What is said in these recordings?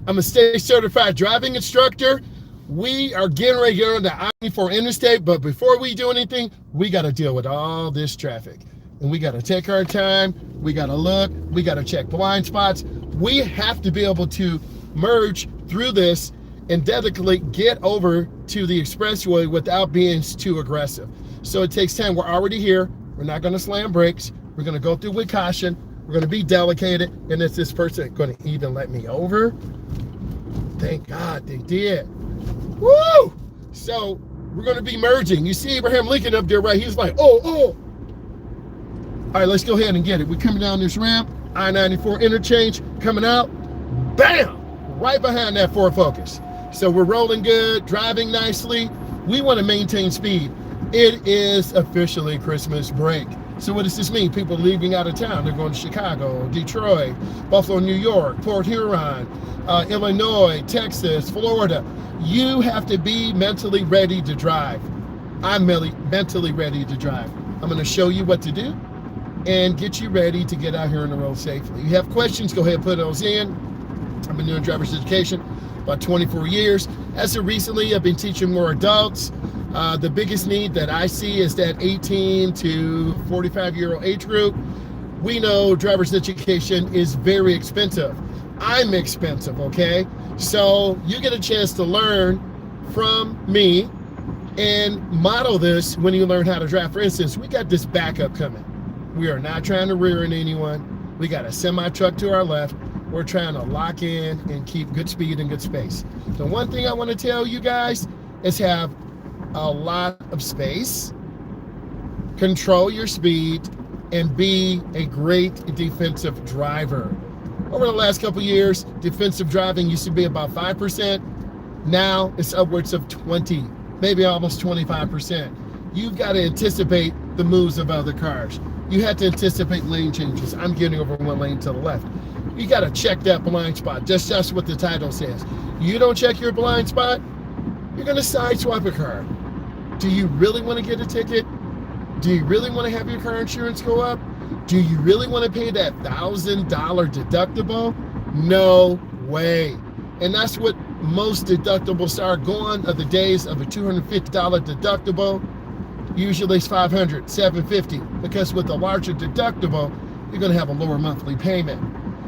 I'm a state certified driving instructor. We are getting ready to get on the I-94 interstate, but before we do anything, we got to deal with all this traffic. And we got to take our time. We got to look. We got to check blind spots. We have to be able to merge through this and dedicately get over to the expressway without being too aggressive. So it takes time. We're already here. We're not going to slam brakes. We're going to go through with caution. We're going to be delicate. And is this person going to even let me over? Thank God they did. Woo! So we're going to be merging. You see Abraham Lincoln up there, right? He's like, oh. All right, let's go ahead and get it. We're coming down this ramp, I-94 interchange, coming out, bam! Right behind that Ford Focus. So we're rolling good, driving nicely. We want to maintain speed. It is officially Christmas break. So what does this mean? People leaving out of town. They're going to Chicago, Detroit, Buffalo, New York, Port Huron, Illinois, Texas, Florida. You have to be mentally ready to drive. I'm mentally ready to drive. I'm going to show you what to do and get you ready to get out here on the road safely. You have questions, go ahead and put those in. I've been doing driver's education about 24 years. As of recently, I've been teaching more adults. The biggest need that I see is that 18 to 45-year-old age group. We know driver's education is very expensive. I'm expensive, okay? So you get a chance to learn from me and model this when you learn how to drive. For instance, we got this backup coming. We are not trying to rear end anyone. We got a semi-truck to our left. We're trying to lock in and keep good speed and good space. The one thing I want to tell you guys is have a lot of space, control your speed, and be a great defensive driver. Over the last couple years, defensive driving used to be about 5%. Now it's upwards of 20, maybe almost 25%. You've got to anticipate the moves of other cars. You have to anticipate lane changes. I'm getting over one lane to the left. You got to check that blind spot. That's what the title says. You don't check your blind spot, you're going to sideswipe a car. Do you really want to get a ticket? Do you really want to have your car insurance go up? Do you really want to pay that $1,000 deductible? No way. And that's what most deductibles are. Gone are the days of a $250 deductible. Usually it's $500, $750, because with a larger deductible, you're going to have a lower monthly payment.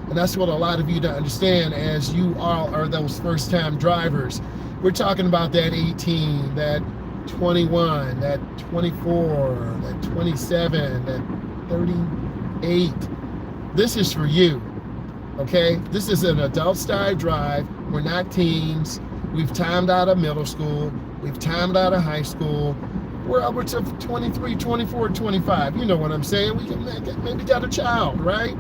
And that's what a lot of you don't understand, as you all are those first-time drivers. We're talking about that 18, that 21, that 24, that 27, that 38. This is for you, okay? This is an adult-style drive. We're not teens. We've timed out of middle school. We've timed out of high school. We're upwards of 23, 24, 25. You know what I'm saying? We can maybe got a child, right?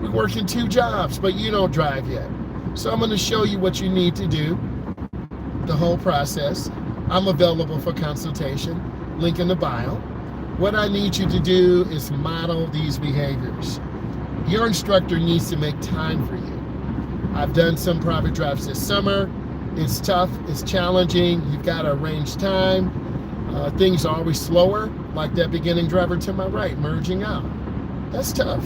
We're working 2 jobs, but you don't drive yet. So I'm going to show you what you need to do, the whole process. I'm available for consultation, link in the bio. What I need you to do is model these behaviors. Your instructor needs to make time for you. I've done some private drives this summer. It's tough, it's challenging. You've got to arrange time. Things are always slower, like that beginning driver to my right, merging out. That's tough.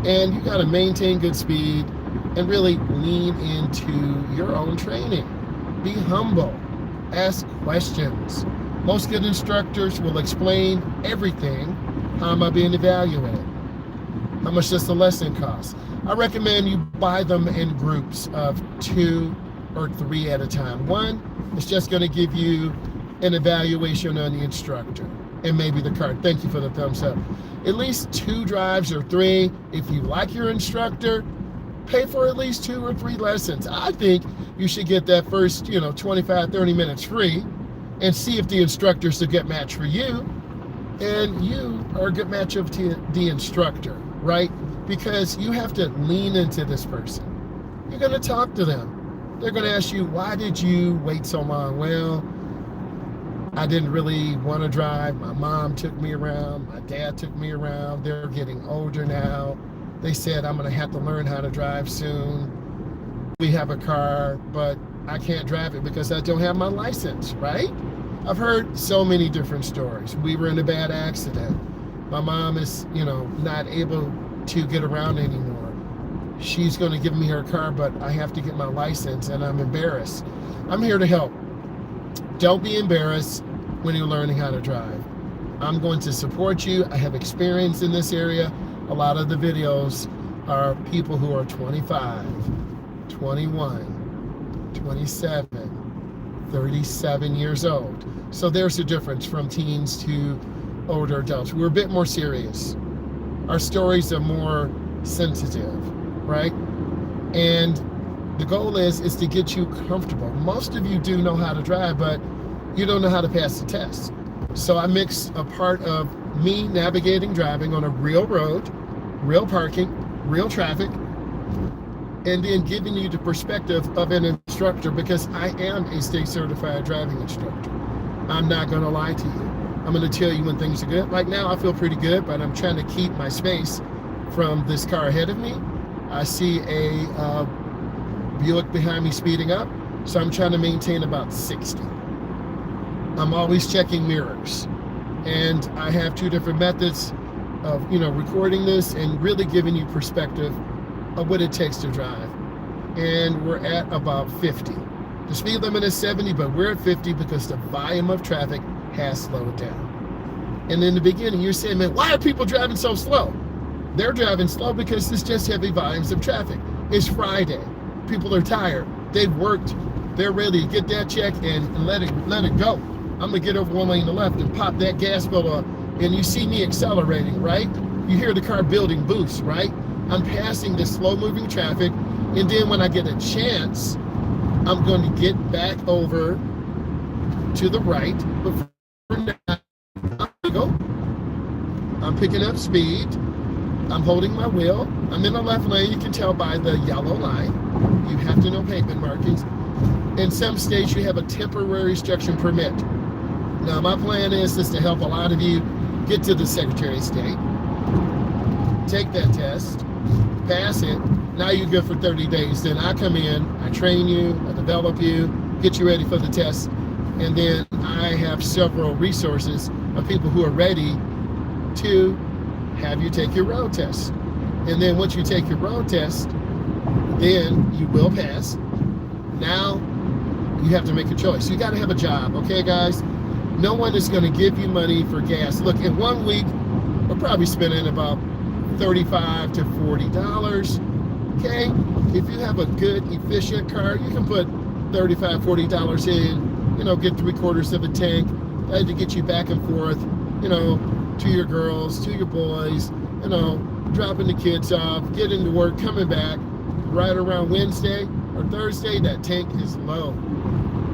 And you got to maintain good speed and really lean into your own training. Be humble. Ask questions. Most good instructors will explain everything. How am I being evaluated? How much does the lesson cost? I recommend you buy them in groups of 2 or 3 at a time. One is just going to give you an evaluation on the instructor and maybe the car. Thank you for the thumbs up. At least 2 drives or 3. If you like your instructor, pay for at least 2 or 3 lessons. I think you should get that first, 25, 30 minutes free and see if the instructor's a good match for you and you are a good match of the instructor, right? Because you have to lean into this person. You're going to talk to them. They're going to ask you, why did you wait so long? Well, I didn't really want to drive. My mom took me around. My dad took me around. They're getting older now. They said I'm going to have to learn how to drive soon. We have a car, but I can't drive it because I don't have my license, right? I've heard so many different stories. We were in a bad accident. My mom is, not able to get around anymore. She's going to give me her car, but I have to get my license, and I'm embarrassed. I'm here to help. Don't be embarrassed when you're learning how to drive. I'm going to support you. I have experience in this area. A lot of the videos are people who are 25, 21, 27, 37 years old. So there's a difference from teens to older adults. We're a bit more serious. Our stories are more sensitive, right? And the goal is to get you comfortable. Most of you do know how to drive, but you don't know how to pass the test. So I mix a part of me navigating driving on a real road, real parking, real traffic, and then giving you the perspective of an instructor, because I am a state certified driving instructor. I'm not going to lie to you. I'm going to tell you when things are good. Right now I feel pretty good, but I'm trying to keep my space from this car ahead of me. I see a Buick behind me speeding up, so I'm trying to maintain about 60. I'm always checking mirrors, and I have two different methods of recording this and really giving you perspective of what it takes to drive. And we're at about 50. The speed limit is 70, but we're at 50 because the volume of traffic has slowed down. And in the beginning, you're saying, man, why are people driving so slow? They're driving slow because it's just heavy volumes of traffic. It's Friday. People are tired. They've worked. They're ready to get that check and let it go. I'm gonna get over one lane to the left and pop that gas pedal up, and you see me accelerating, right? You hear the car building boost, right? I'm passing this slow-moving traffic, and then when I get a chance, I'm going to get back over to the right. But for now, I'm picking up speed. I'm holding my wheel. I'm in the left lane. You can tell by the yellow line. You have to know pavement markings. In some states, you have a temporary structure permit. Now, my plan is to help a lot of you get to the Secretary of State, take that test, pass it. Now you're good for 30 days. Then I come in, I train you, I develop you, get you ready for the test. And then I have several resources of people who are ready to have you take your road test. And then once you take your road test, then you will pass. Now you have to make a choice. You got to have a job, okay, guys? No one is going to give you money for gas. Look, in 1 week, we're probably spending about $35 to $40, okay? If you have a good, efficient car, you can put $35, $40 in, get 3/4 of a tank. That to get you back and forth, to your girls, to your boys, dropping the kids off, getting to work, coming back. Right around Wednesday or Thursday, that tank is low.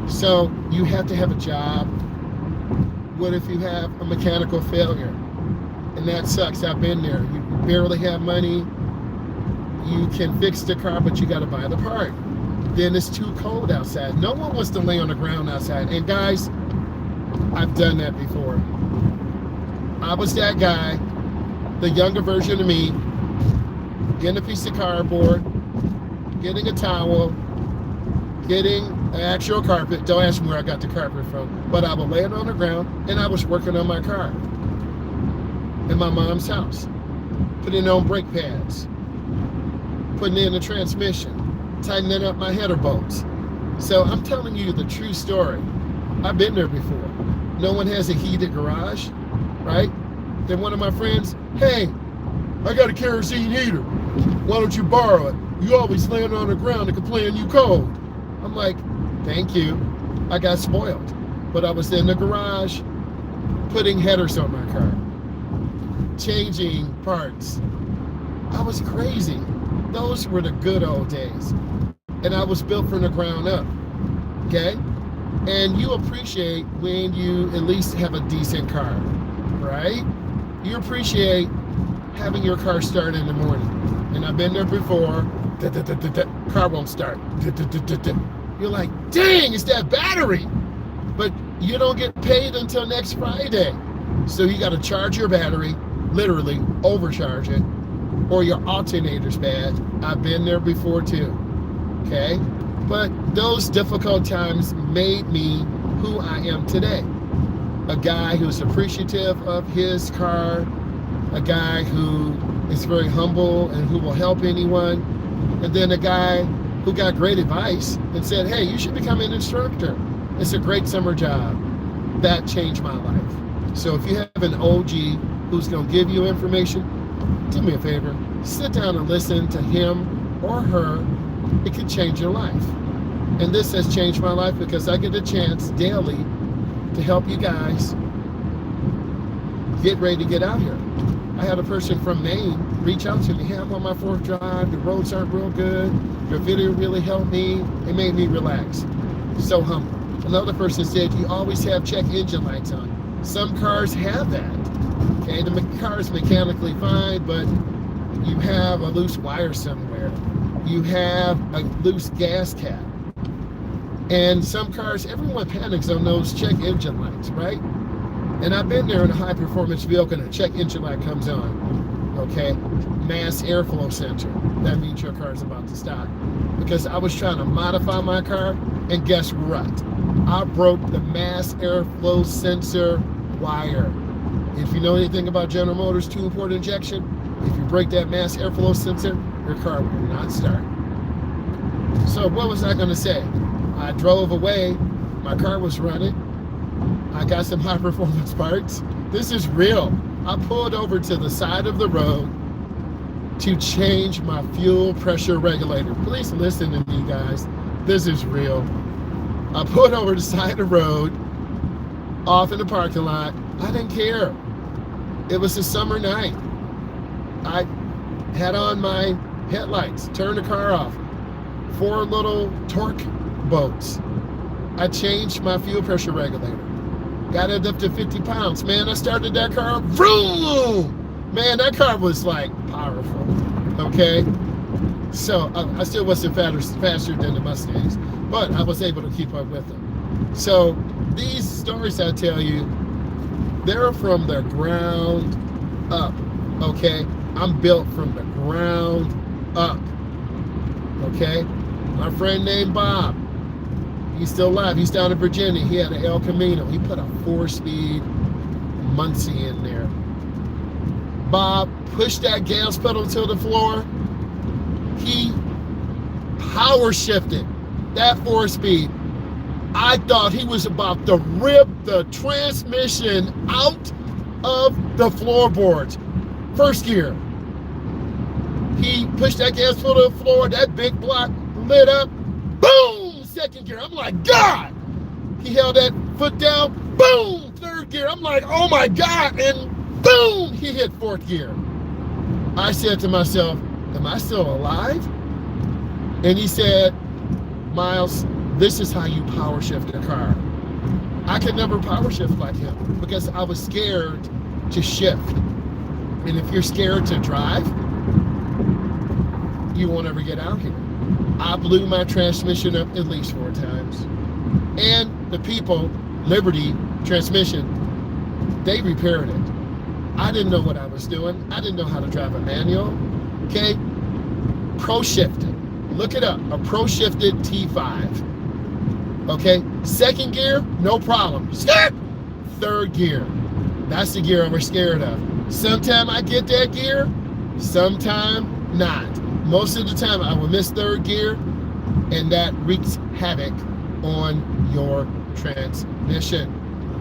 So you have to have a job. What if you have a mechanical failure? And that sucks. I've been there. You barely have money. You can fix the car, but you got to buy the part. Then it's too cold outside. No one wants to lay on the ground outside. And guys, I've done that before. I was that guy, the younger version of me, getting a piece of cardboard, getting a towel, getting an actual carpet. Don't ask me where I got the carpet from, but I would lay it on the ground, and I was working on my car in my mom's house, putting on brake pads, putting in the transmission, tightening up my header bolts. So I'm telling you the true story. I've been there before. No one has a heated garage, right? Then one of my friends, hey, I got a kerosene heater. Why don't you borrow it? You always laying on the ground and complain you cold. I'm like, thank you. I got spoiled. But I was in the garage putting headers on my car, changing parts. I was crazy. Those were the good old days. And I was built from the ground up, okay? And you appreciate when you at least have a decent car, right? You appreciate having your car start in the morning. And I've been there before. Car won't start. You're like, dang, it's that battery. But you don't get paid until next Friday. So you got to charge your battery, literally overcharge it, or your alternator's bad. I've been there before too, okay? But those difficult times made me who I am today. A guy who's appreciative of his car, a guy who is very humble and who will help anyone. And then a guy who got great advice and said, hey, you should become an instructor. It's a great summer job. That changed my life. So if you have an OG who's going to give you information, do me a favor, sit down and listen to him or her. It could change your life. And this has changed my life because I get a chance daily to help you guys get ready to get out here. I had a person from Maine reach out to me. Hey, I'm on my 4th drive. The roads aren't real good. Your video really helped me. It made me relax. So humble. Another person said, you always have check engine lights on. Some cars have that. Okay, the car is mechanically fine, but you have a loose wire somewhere. You have a loose gas cap. And some cars, everyone panics on those check engine lights, right? And I've been there in a high performance vehicle and a check engine light comes on, okay? Mass airflow sensor. That means your car's about to stop. Because I was trying to modify my car, and guess what? I broke the mass airflow sensor wire. If you know anything about General Motors 2-port injection, if you break that mass airflow sensor, your car will not start. So what was I gonna say? I drove away, my car was running, I got some high performance parts. This is real. I pulled over to the side of the road to change my fuel pressure regulator. Please listen to me, guys. This is real. I pulled over to the side of the road, off in the parking lot. I didn't care. It was a summer night. I had on my headlights, turned the car off. 4 little torque bolts. I changed my fuel pressure regulator. Got it up to 50 pounds. Man, I started that car, vroom! Man, that car was like powerful, okay? So I still wasn't faster than the Mustangs, but I was able to keep up with them. So these stories I tell you, they're from the ground up, okay? I'm built from the ground up, okay? My friend named Bob, he's still alive. He's down in Virginia. He had an El Camino. He put a 4-speed Muncie in there. Bob pushed that gas pedal to the floor. He power shifted that 4-speed. I thought he was about to rip the transmission out of the floorboards. First gear. He pushed that gas pedal to the floor. That big block lit up. Boom! Second gear. I'm like, God! He held that foot down. Boom! Third gear. I'm like, oh my God! And boom! He hit 4th gear. I said to myself, am I still alive? And he said, Myles, this is how you power shift a car. I could never power shift like him because I was scared to shift. And if you're scared to drive, you won't ever get out here. I blew my transmission up at least 4 times. And the people, Liberty Transmission, they repaired it. I didn't know what I was doing. I didn't know how to drive a manual. Okay? Pro shifted. Look it up. A pro shifted T5. Okay? Second gear, no problem. Skirt! Third gear. That's the gear I was scared of. Sometime I get that gear, sometime not. Most of the time I will miss third gear, and that wreaks havoc on your transmission.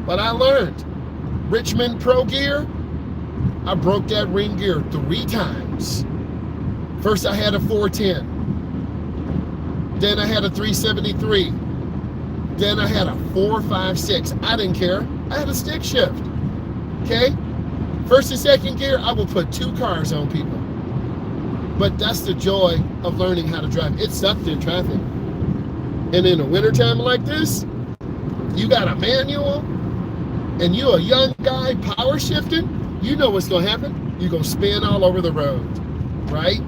But I learned. Richmond Pro Gear, I broke that ring gear 3 times. First I had a 410. Then I had a 373. Then I had a 456. I didn't care. I had a stick shift. Okay? First and second gear, I will put 2 cars on people. But that's the joy of learning how to drive. It sucked in traffic. And in a wintertime like this, you got a manual, and you a young guy power shifting, you know what's gonna happen. You're gonna spin all over the road, right?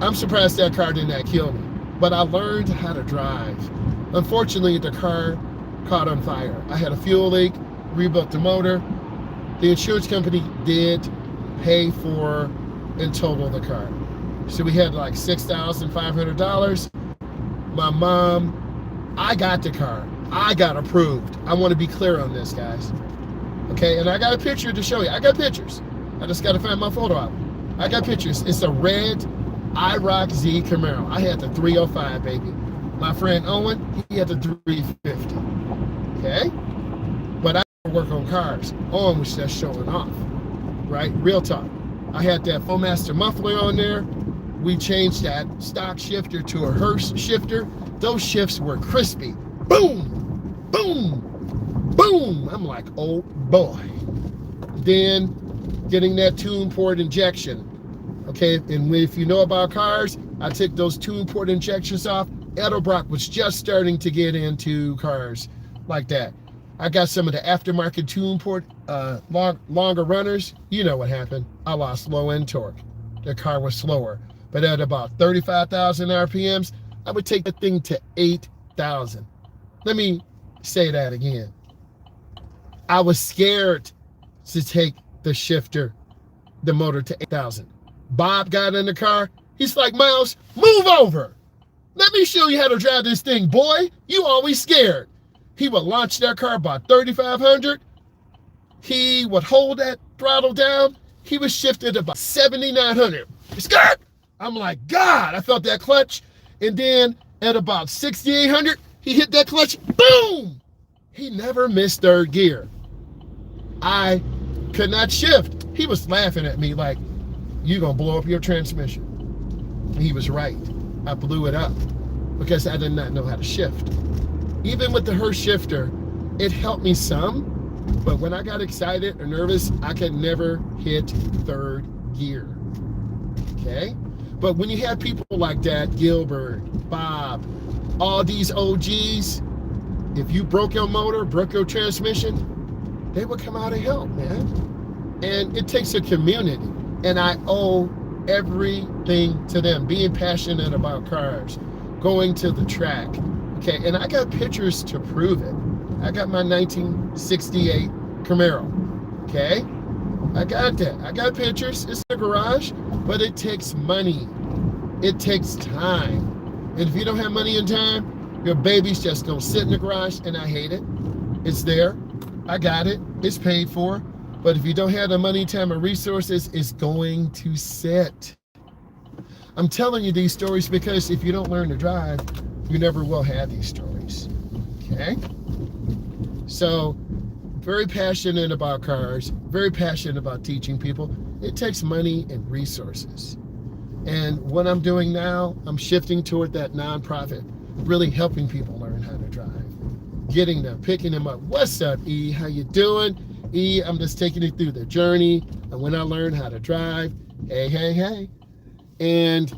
I'm surprised that car did not kill me, but I learned how to drive. Unfortunately, the car caught on fire. I had a fuel leak, rebuilt the motor. The insurance company did pay for and total the car. So we had like $6,500. My mom, I got the car. I got approved. I want to be clear on this, guys. Okay, and I got a picture to show you. I got pictures. I just got to find my photo album. I got pictures. It's a red I-Z Camaro. I had the 305, baby. My friend Owen, he had the 350. Okay? But I work on cars. Owen was just showing off. Right? Real talk. I had that Flowmaster muffler on there. We changed that stock shifter to a Hearst shifter. Those shifts were crispy. Boom! Boom! Boom! I'm like, oh boy. Then getting that tune port injection. Okay, and if you know about cars, I took those tune port injections off. Edelbrock was just starting to get into cars like that. I got some of the aftermarket tune port longer runners. You know what happened. I lost low end torque. The car was slower. But at about 35,000 RPMs, I would take the thing to 8,000. Let me say that again. I was scared to take the shifter, the motor to 8,000. Bob got in the car. He's like, Myles, move over. Let me show you how to drive this thing, boy. You always scared. He would launch that car about 3,500. He would hold that throttle down. He was shifted about 7,900. Skirt! I'm like, God, I felt that clutch. And then at about 6,800, he hit that clutch. Boom! He never missed third gear. I could not shift. He was laughing at me like, you're going to blow up your transmission. And he was right. I blew it up because I did not know how to shift. Even with the Hearst shifter, it helped me some, but when I got excited or nervous, I could never hit third gear. Okay? But when you have people like that, Gilbert, Bob, all these OGs, if you broke your motor, broke your transmission, they would come out and help, man. And it takes a community. And I owe everything to them. Being passionate about cars, going to the track. Okay, and I got pictures to prove it. I got my 1968 Camaro. Okay, I got that. I got pictures. It's in the garage, but it takes money. It takes time. And if you don't have money and time, your baby's just gonna sit in the garage, and I hate it. It's there. I got it. It's paid for. But if you don't have the money, time, or resources, it's going to sit. I'm telling you these stories because if you don't learn to drive, you never will have these stories. Okay? So, very passionate about cars, very passionate about teaching people. It takes money and resources. And what I'm doing now, I'm shifting toward that nonprofit, really helping people learn how to drive. Getting them, picking them up. What's up, E? How you doing? E, I'm just taking you through the journey and when I learned how to drive. Hey, hey, hey. And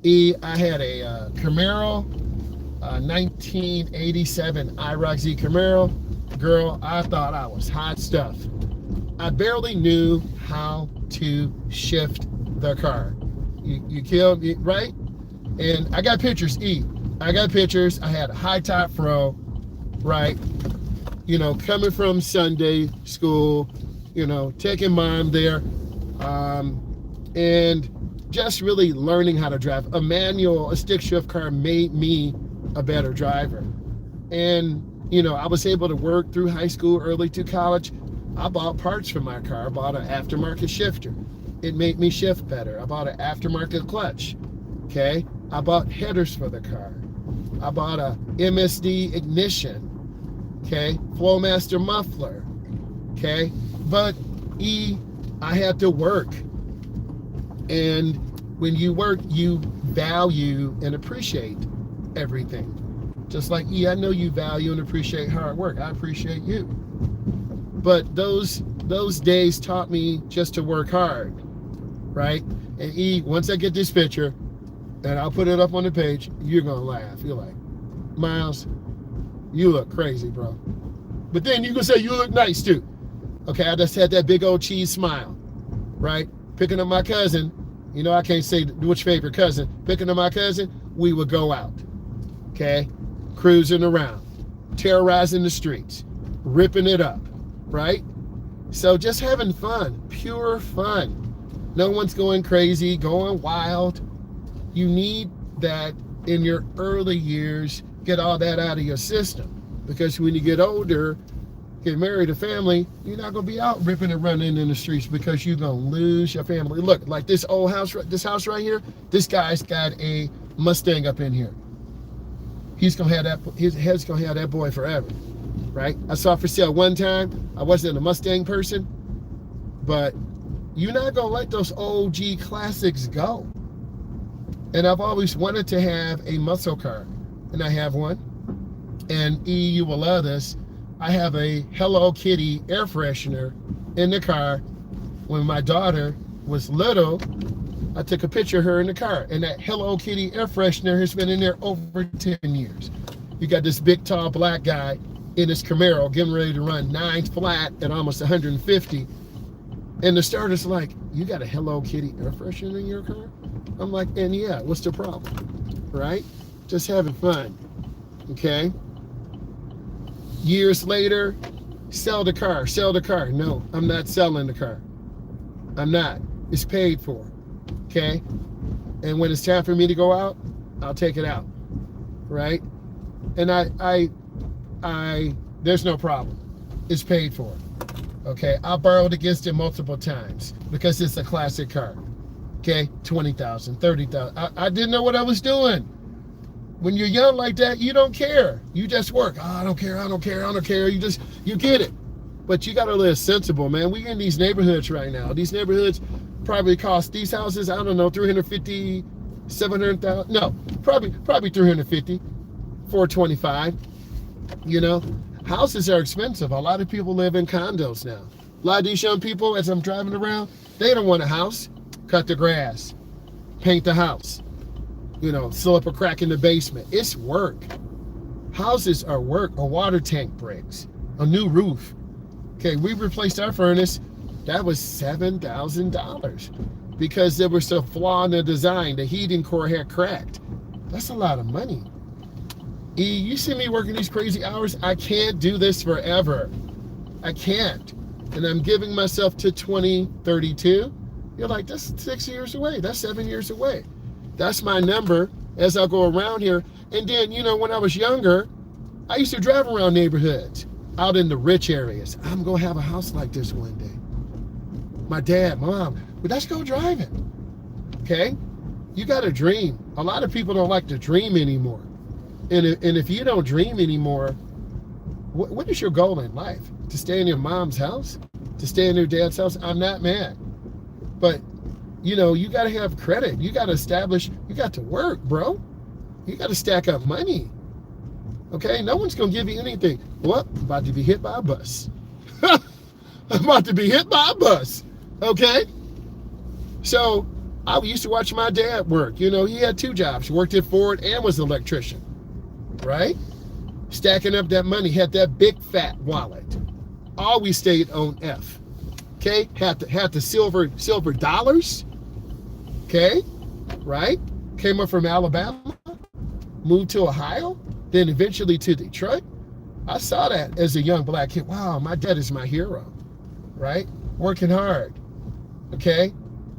E, I had a Camaro, 1987 I-Z Camaro. Girl, I thought I was hot stuff. I barely knew how to shift the car. You killed me, right? And I got pictures, E. I got pictures. I had a high top fro, right? You know, coming from Sunday school, you know, taking mom there, and just really learning how to drive. A stick shift car made me a better driver. And, you know, I was able to work through high school, early to college. I bought parts for my car. I bought an aftermarket shifter. It made me shift better. I bought an aftermarket clutch, okay? I bought headers for the car. I bought a MSD ignition. Okay, Flowmaster muffler, okay? But E, I had to work. And when you work, you value and appreciate everything. Just like E, I know you value and appreciate hard work. I appreciate you. But those days taught me just to work hard, right? And E, once I get this picture, and I'll put it up on the page, you're gonna laugh. You're like, Myles, you look crazy, bro. But then you can say you look nice too. Okay, I just had that big old cheese smile, right? Picking up my cousin, you know, I can't say which favorite cousin. Picking up my cousin, we would go out, okay? Cruising around, terrorizing the streets, ripping it up, right? So just having fun, pure fun. No one's going crazy, going wild. You need that in your early years. Get all that out of your system, because when you get older, get married, a family, you're not gonna be out ripping and running in the streets because you're gonna lose your family. Look, like this old house, this house right here, this guy's got a Mustang up in here. He's gonna have that, his head's gonna have that boy forever, right? I saw for sale one time. I wasn't a Mustang person, but you're not gonna let those OG classics go. And I've always wanted to have a muscle car, and I have one. And E, you will love this. I have a Hello Kitty air freshener in the car. When my daughter was little, I took a picture of her in the car, and that Hello Kitty air freshener has been in there over 10 years. You got this big, tall, black guy in his Camaro getting ready to run 9 flat at almost 150. And the starter's like, you got a Hello Kitty air freshener in your car? I'm like, and yeah, what's the problem, right? Just having fun, okay? Years later, sell the car, sell the car. No, I'm not selling the car. I'm not. It's paid for, okay? And when it's time for me to go out, I'll take it out, right? And there's no problem. It's paid for, okay? I borrowed against it multiple times because it's a classic car, okay? 20,000, 30,000. I didn't know what I was doing. When you're young like that, you don't care. You just work. Oh, I don't care, I don't care, I don't care. You get it. But you got to live sensible, man. We in these neighborhoods right now. These neighborhoods probably cost these houses, I don't know, 350, 700,000. No, probably 350, 425. You know, houses are expensive. A lot of people live in condos now. A lot of these young people, as I'm driving around, they don't want a house. Cut the grass, paint the house, you know, seal up a crack in the basement. It's work. Houses are work. A water tank breaks, a new roof. Okay, we replaced our furnace. That was $7,000 because there was a flaw in the design. The heating core had cracked. That's a lot of money. E, you see me working these crazy hours? I can't do this forever. I can't. And I'm giving myself to 2032. You're like, that's 6 years away. That's 7 years away. That's my number as I go around here. And then, you know, when I was younger, I used to drive around neighborhoods out in the rich areas. I'm going to have a house like this one day. My dad, mom, but let's go driving. Okay? You got to dream. A lot of people don't like to dream anymore. And if you don't dream anymore, what is your goal in life? To stay in your mom's house? To stay in your dad's house? I'm not mad. But, you know, you got to have credit. You got to establish, you got to work, bro. You got to stack up money. Okay? No one's going to give you anything. Well, I'm about to be hit by a bus. I'm about to be hit by a bus. Okay? So, I used to watch my dad work. You know, he had 2 jobs. He worked at Ford and was an electrician. Right? Stacking up that money. Had that big fat wallet. Always stayed on F. Okay? Had the silver dollars. Okay? Right? Came up from Alabama. Moved to Ohio. Then eventually to Detroit. I saw that as a young black kid. Wow, my dad is my hero. Right? Working hard. Okay?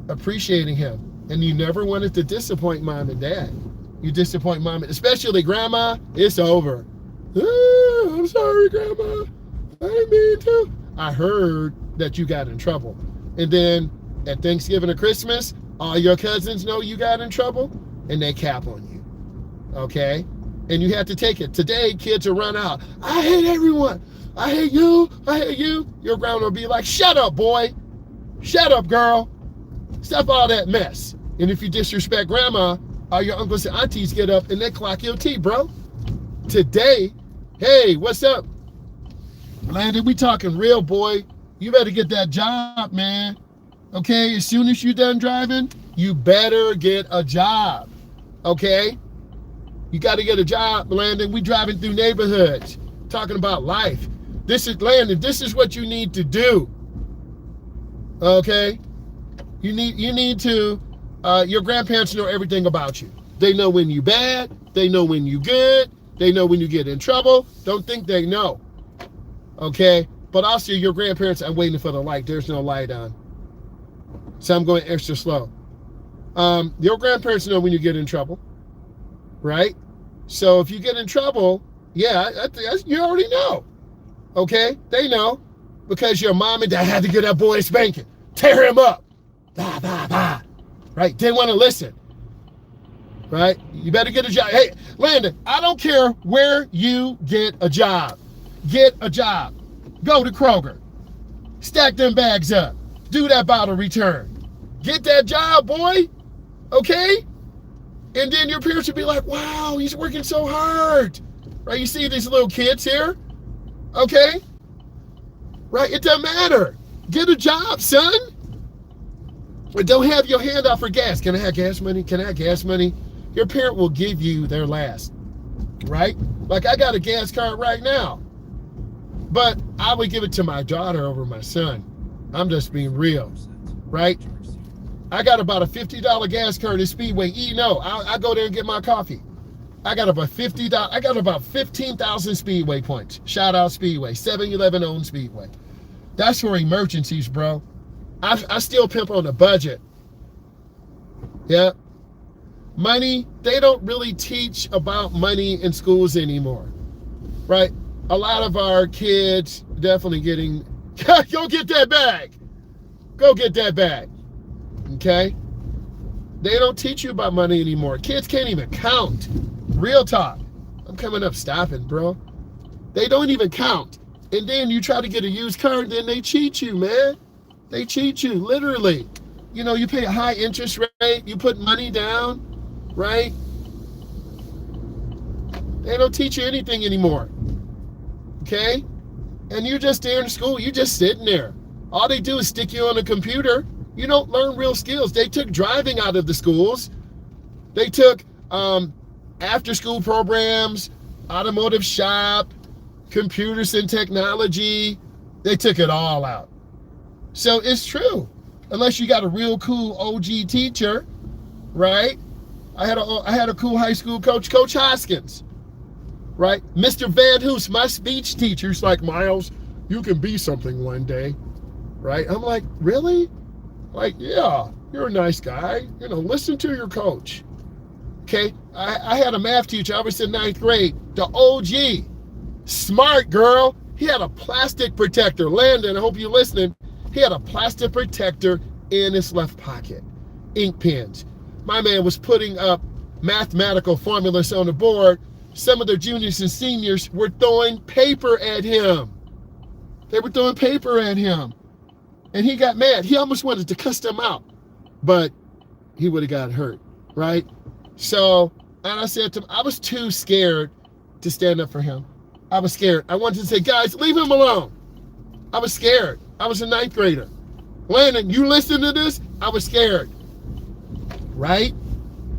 Appreciating him. And you never wanted to disappoint mom and dad. You disappoint mom, especially grandma, it's over. Oh, I'm sorry, grandma. I didn't mean to. I heard that you got in trouble. And then at Thanksgiving or Christmas, all your cousins know you got in trouble and they cap on you. Okay? And you have to take it. Today, kids will run out. I hate everyone. I hate you. I hate you. Your grandma will be like, shut up, boy. Shut up, girl. Stop all that mess. And if you disrespect grandma, all your uncles and aunties get up and they clock your tea, bro. Today, hey, what's up? Landon, we talking real, boy. You better get that job, man. Okay, as soon as you're done driving, you better get a job. Okay? You got to get a job, Landon. We driving through neighborhoods, talking about life. This is, Landon, this is what you need to do. Okay? You need to, your grandparents know everything about you. They know when you bad. They know when you good. They know when you get in trouble. Don't think they know. Okay? But also your grandparents, I'm waiting for the light. There's no light on. So I'm going extra slow. Your grandparents know when you get in trouble. Right? So if you get in trouble, yeah, you already know. Okay? They know because your mom and dad had to get that boy a spanking. Tear him up. Bah, bah, bah. Right? Didn't want to listen. Right? You better get a job. Hey, Landon, I don't care where you get a job. Get a job. Go to Kroger. Stack them bags up. Do that bottle return. Get that job, boy. Okay? And then your parents would be like, wow, he's working so hard. Right? You see these little kids here? Okay? Right? It doesn't matter. Get a job, son. But don't have your hand out for gas. Can I have gas money? Can I have gas money? Your parent will give you their last. Right? Like I got a gas card right now. But I would give it to my daughter over my son. I'm just being real. Right? I got about a $50 gas card at Speedway. I go there and get my coffee. I got about $50. I got about 15,000 Speedway points. Shout out Speedway. 7-Eleven owned Speedway. That's for emergencies, bro. I still pimp on a budget. Yeah. Money, they don't really teach about money in schools anymore. Right? A lot of our kids definitely getting, go get that bag. Go get that bag. Okay? They don't teach you about money anymore. Kids can't even count. Real talk. I'm coming up stopping, bro. They don't even count. And then you try to get a used car, then they cheat you, man. They cheat you, literally. You know, you pay a high interest rate, you put money down, right? They don't teach you anything anymore. Okay? And you're just there in school, you're just sitting there. All they do is stick you on a computer. You don't learn real skills. They took driving out of the schools. They took after school programs, automotive shop, computers and technology. They took it all out. So it's true. Unless you got a real cool OG teacher, right? I had a cool high school coach, Coach Hoskins, right? Mr. Van Hoos, my speech teacher's like, Myles, you can be something one day, right? I'm like, really? Like, yeah, you're a nice guy. You know, listen to your coach. Okay, I had a math teacher. I was in 9th grade, the OG, smart girl. He had a plastic protector. Landon, I hope you're listening. He had a plastic protector in his left pocket, ink pens. My man was putting up mathematical formulas on the board. Some of the juniors and seniors were throwing paper at him. They were throwing paper at him. And he got mad. He almost wanted to cuss them out, but he would have got hurt, right? So, and I said to him, I was too scared to stand up for him. I was scared. I wanted to say, guys, leave him alone. I was scared. I was a 9th grader. Landon, you listen to this? I was scared, right?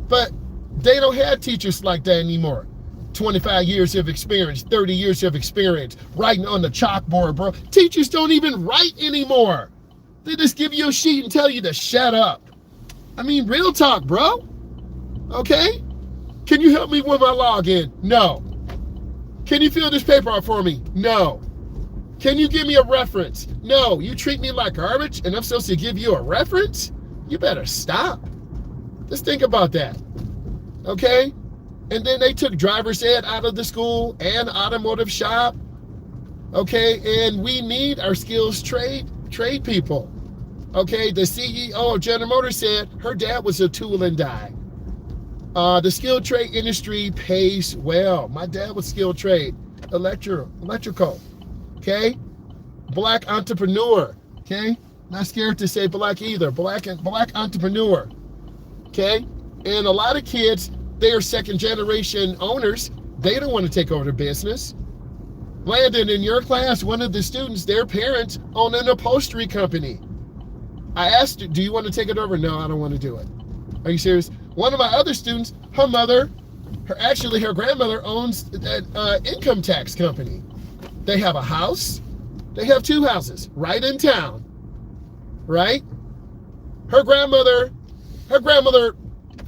But they don't have teachers like that anymore. 25 years of experience, 30 years of experience, writing on the chalkboard, bro. Teachers don't even write anymore. They just give you a sheet and tell you to shut up. I mean, real talk, bro. Okay? Can you help me with my login? No. Can you fill this paper out for me? No. Can you give me a reference? No. You treat me like garbage and I'm supposed to give you a reference? You better stop. Just think about that. Okay? And then they took driver's ed out of the school and automotive shop. Okay? And we need our skills trade people. Okay? The CEO of General Motors said her dad was a tool and die. The skilled trade industry pays well. My dad was skilled trade, electrical. Okay? Black entrepreneur. Okay? Not scared to say black either. Black entrepreneur. Okay? And a lot of kids, they are second generation owners. They don't want to take over the business. Landon, in your class, one of the students, their parents own an upholstery company. I asked, do you want to take it over? No, I don't want to do it. Are you serious? One of my other students, her grandmother owns an income tax company. They have a house. They have 2 houses right in town, right? Her grandmother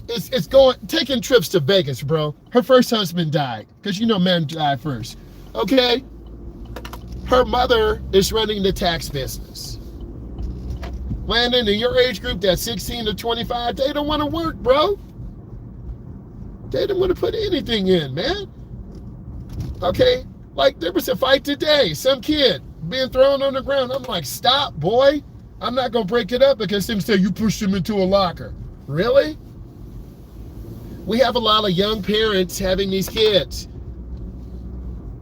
is taking trips to Vegas, bro. Her first husband died, because you know men die first, okay? Her mother is running the tax business. Landon, in your age group, that's 16 to 25, they don't want to work, bro. They don't want to put anything in, man. Okay? Like, there was a fight today, some kid being thrown on the ground. I'm like, stop, boy. I'm not going to break it up because them say you pushed him into a locker. Really? We have a lot of young parents having these kids.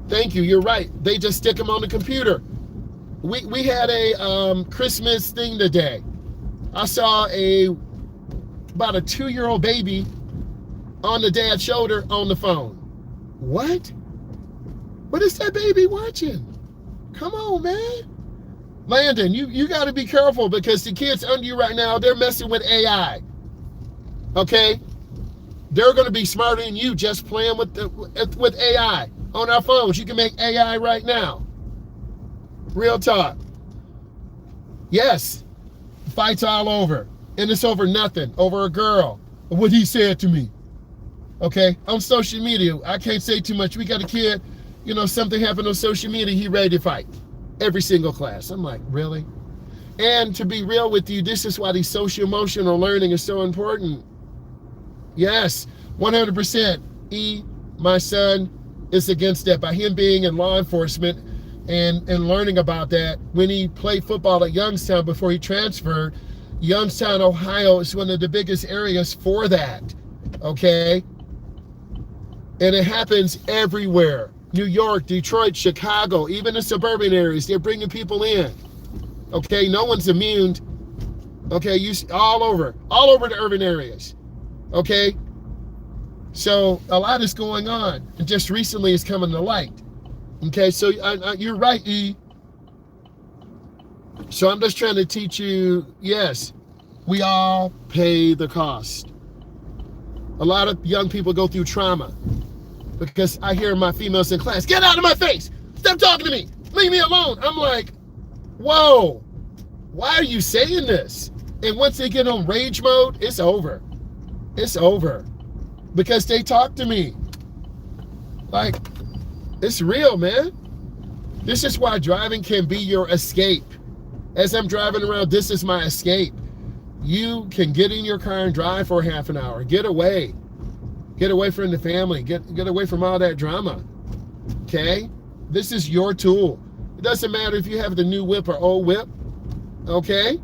Thank you, you're right. They just stick them on the computer. We had a Christmas thing today. I saw about a 2-year-old baby on the dad's shoulder on the phone. What? What is that baby watching? Come on, man. Landon, you got to be careful because the kids under you right now, they're messing with AI. Okay? They're going to be smarter than you just playing with AI. On our phones, you can make AI right now. Real talk. Yes, fights all over. And it's over nothing, over a girl. What he said to me. Okay? On social media, I can't say too much. We got a kid, something happened on social media, he ready to fight. Every single class. I'm like, really? And to be real with you, this is why the social emotional learning is so important. Yes, 100%. My son is against that. By him being in law enforcement and learning about that, when he played football at Youngstown before he transferred, Youngstown, Ohio is one of the biggest areas for that. Okay? And it happens everywhere. New York, Detroit, Chicago, even the suburban areas, they're bringing people in. Okay, no one's immune. Okay, all over the urban areas. Okay, so a lot is going on, and just recently it's coming to light. Okay, so you're right, E. So I'm just trying to teach you, yes, we all pay the cost. A lot of young people go through trauma. Because I hear my females in class, get out of my face! Stop talking to me! Leave me alone! I'm like, whoa, why are you saying this? And once they get on rage mode, it's over. It's over. Because they talk to me. Like, it's real, man. This is why driving can be your escape. As I'm driving around, this is my escape. You can get in your car and drive for half an hour. Get away. Get away from the family. Get away from all that drama. Okay? This is your tool. It doesn't matter if you have the new whip or old whip. Okay?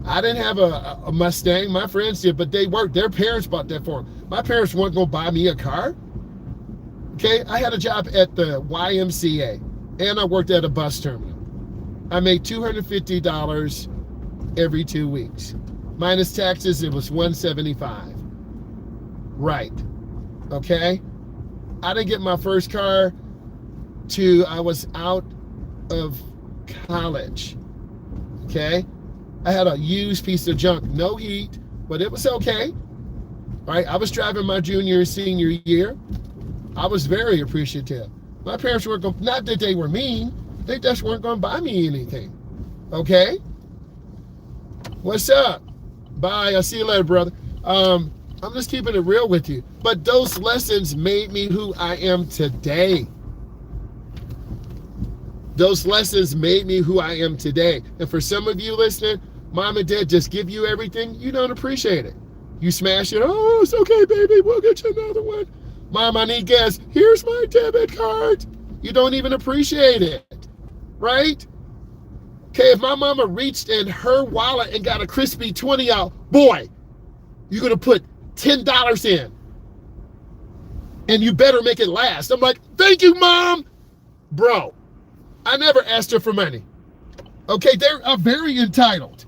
I didn't have a Mustang. My friends did, but they worked. Their parents bought that for them. My parents weren't going to buy me a car. Okay? I had a job at the YMCA, and I worked at a bus terminal. I made $250 every 2 weeks. Minus taxes, it was $175. Right. Okay? I didn't get my first car till I was out of college. Okay? I had a used piece of junk, no heat, but it was okay. Right? I was driving my junior and senior year. I was very appreciative. My parents weren't going, not that they were mean, they just weren't going to buy me anything. Okay? What's up? Bye. I'll see you later, brother. I'm just keeping it real with you. But those lessons made me who I am today. Those lessons made me who I am today. And for some of you listening, mom and dad just give you everything, you don't appreciate it. You smash it, oh, it's okay, baby, we'll get you another one. Mom, I need gas. Here's my debit card. You don't even appreciate it, right? Okay, if my mama reached in her wallet and got a crispy 20 out, boy, you're going to put $10 in. And you better make it last. I'm like, thank you, Mom. Bro, I never asked her for money. Okay, they're very entitled.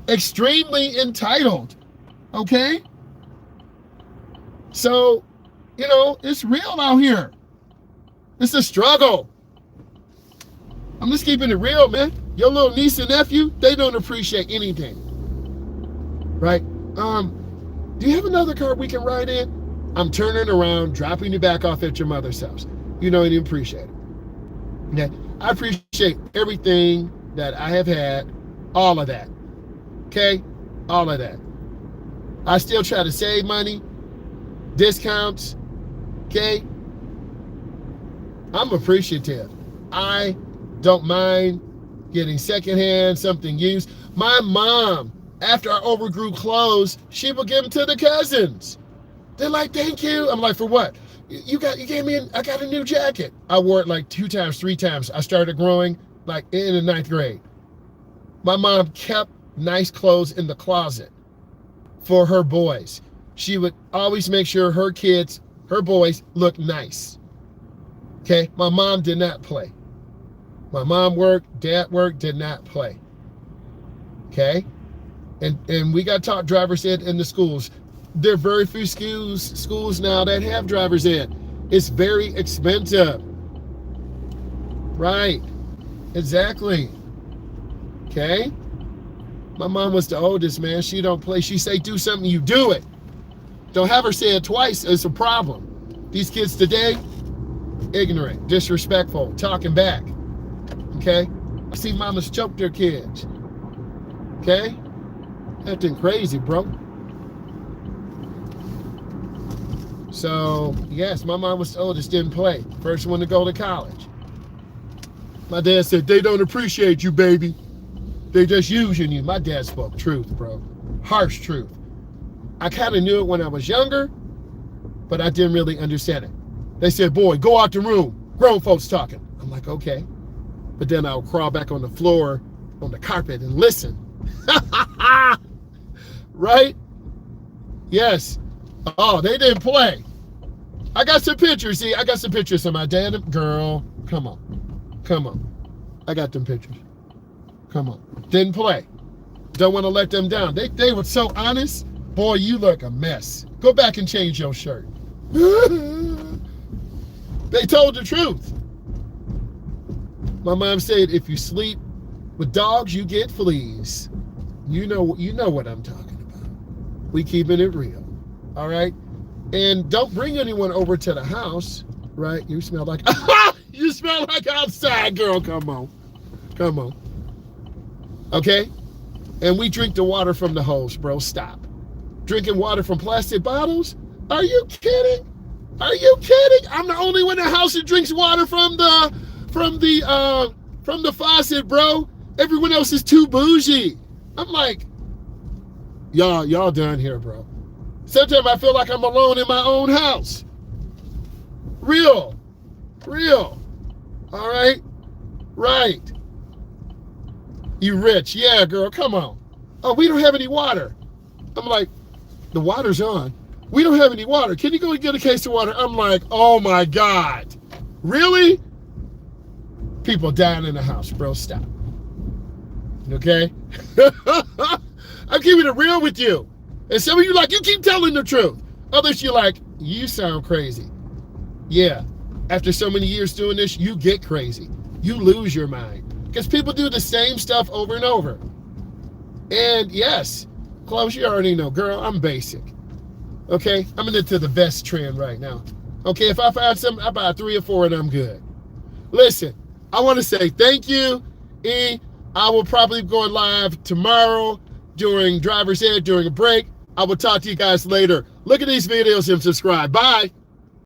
Extremely entitled. Okay? So, it's real out here. It's a struggle. I'm just keeping it real, man. Your little niece and nephew, they don't appreciate anything. Right? Do you have another car we can ride in? I'm turning around, dropping you back off at your mother's house. You don't even appreciate it. Okay? I appreciate everything that I have had, all of that. Okay? All of that. I still try to save money, discounts, okay? I'm appreciative. I don't mind getting secondhand, something used. My mom, after I overgrew clothes, she would give them to the cousins. They're like, thank you. I'm like, for what? You gave me, I got a new jacket. I wore it like 2 times, 3 times. I started growing like in the 9th grade. My mom kept nice clothes in the closet for her boys. She would always make sure her kids, her boys, looked nice. Okay, my mom did not play. My mom worked, dad worked, did not play. Okay, and we got taught driver's ed in the schools. There are very few schools now that have driver's ed. It's very expensive. Right, exactly. Okay, my mom was the oldest, man. She don't play. She say do something, you do it. Don't have her say it twice. It's a problem. These kids today, ignorant, disrespectful, talking back. Okay, I see mamas choke their kids. Okay, acting crazy, bro. So yes, my mom was the oldest, didn't play. First one to go to college. My dad said, they don't appreciate you, baby. They just using you. My dad spoke truth, bro. Harsh truth. I kind of knew it when I was younger, but I didn't really understand it. They said, boy, go out the room. Grown folks talking. I'm like, okay. But then I'll crawl back on the floor, on the carpet, and listen. Right? Yes. Oh, they didn't play. I got some pictures. See, I got some pictures of my dad. Girl, come on. Come on. I got them pictures. Come on. Didn't play. Don't want to let them down. They were so honest. Boy, you look a mess. Go back and change your shirt. They told the truth. My mom said, if you sleep with dogs, you get fleas. You know what I'm talking about. We keeping it real. All right? And don't bring anyone over to the house, right? You smell like, you smell like outside, girl. Come on. Come on. Okay? And we drink the water from the hose, bro. Stop. Drinking water from plastic bottles? Are you kidding? Are you kidding? I'm the only one in the house that drinks water from the faucet, bro. Everyone else is too bougie. I'm like, y'all done here, bro. Sometimes I feel like I'm alone in my own house. Real. All right? Right. You rich. Yeah, girl, come on. Oh, we don't have any water. I'm like, the water's on. We don't have any water. Can you go and get a case of water? I'm like, oh my God. Really? People dying in the house, bro. Stop. Okay? I'm keeping it real with you. And some of you like, you keep telling the truth. Others, you're like, you sound crazy. Yeah. After so many years doing this, you get crazy. You lose your mind. Because people do the same stuff over and over. And yes, Close, you already know, girl, I'm basic. Okay? I'm into the vest trend right now. Okay, if I find something, I buy 3 or 4 and I'm good. Listen, I want to say thank you, E. I will probably be going live tomorrow during driver's ed, during a break. I will talk to you guys later. Look at these videos and subscribe. Bye.